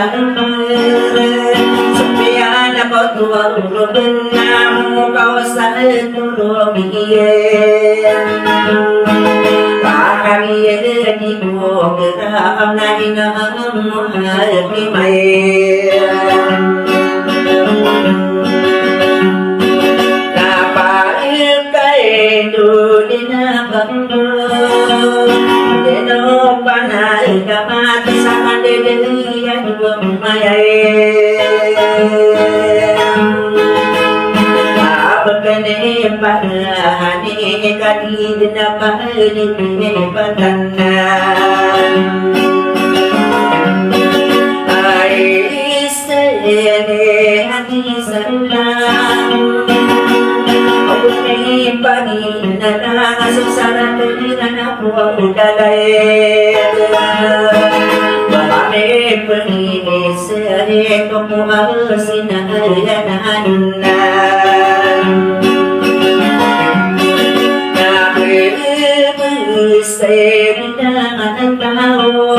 tăng Sophia đã có tua uru bên nam Kau sa uru biye Ba kami di buo geram na inam Harap may Panay kamat sa kandiyan mayay Apagkani panahani kanid na pahalin patanan Ay isene hati salang Apagkani paninana susaran aku udalay Bame pengini seri kamu sinayananan Nabi berseminan tahu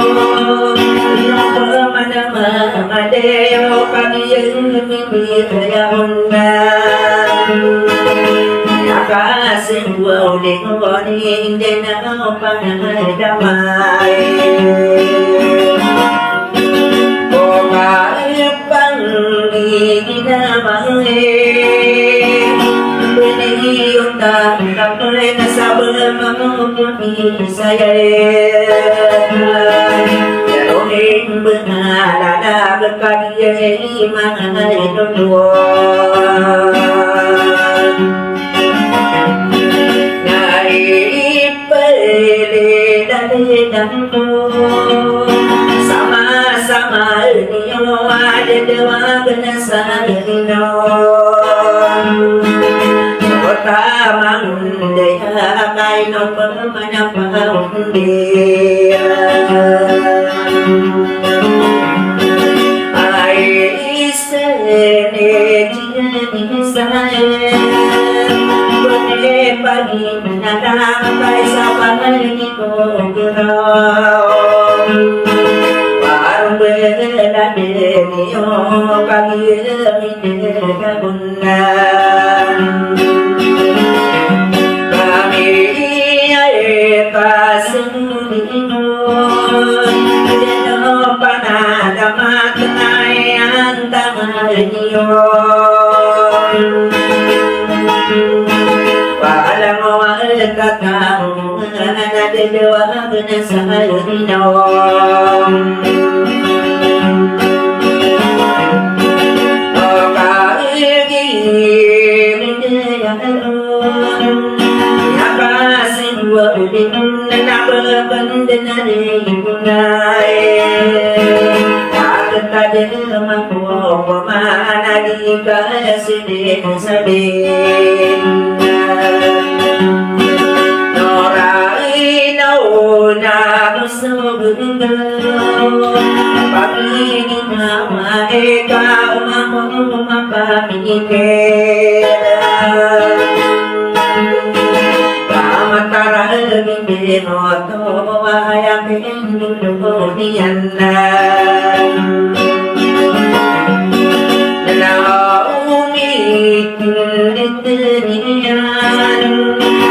Yang mana-mana deyo kami yang Kasih wow ding din ang panadamay O kaipang iginamay Pinihiyong takoy na sabang isayay Yaroning bengalada berkagiyay mga iduluan Sama-sama niyo ada dewa benasarino Pertama mundaya kaino pemanapaundi Ai isene jini saya Pagi menadang kaisa panai kogurau Warung beladeni o kami minega gunang Kami kasendino Deno panadamat nayan tamanyo Walang kakang nadalawa benasalino O kaigin Nakasin wadin nababandanay kunay Takatadil mapo pamanagi kasidin sabin na gusto ganda Pagiging mama ikaw mapamigil Pamataragin binoto ay aking lulunian na Naumitin niyan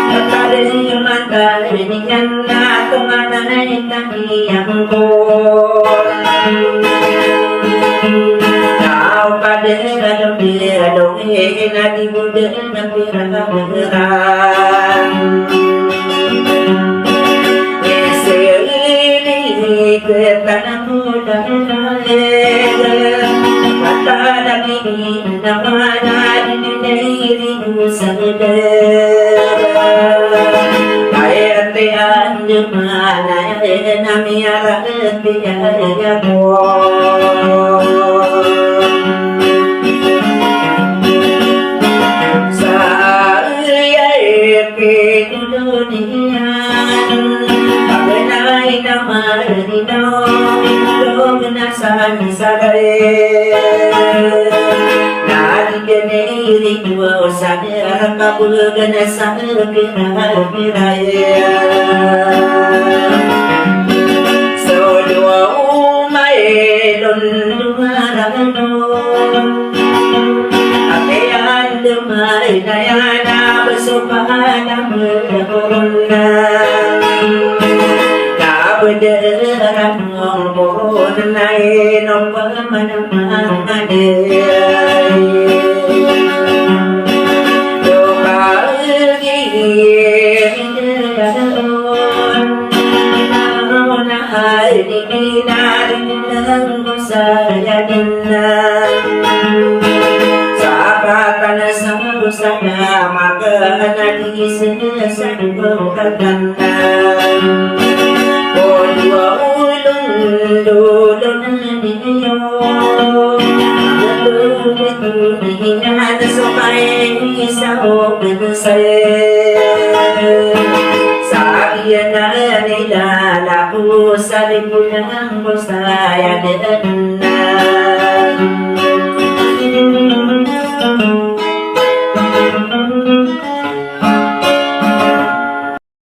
Pagkalimandalingan na tumanay kaniyang ko Tao kadang-kadang nadibudan na pirang-pirang Isili ketanang muda-muda Matadangin naman dinidairin sa Kaya-kayaan naman ay namiyarang biyaya mo Sa iya'y pinulunian Pagkanay naman ninong itlog na sa misagay Nadiganirin sa kabulugan na sa piraya So luwa umay mohon naik nombor mana-mana sana maka nanti selesai berkatan dua ulun dulun diyo ada sampai isau bersay sakiyana nila laku salipulang saya dan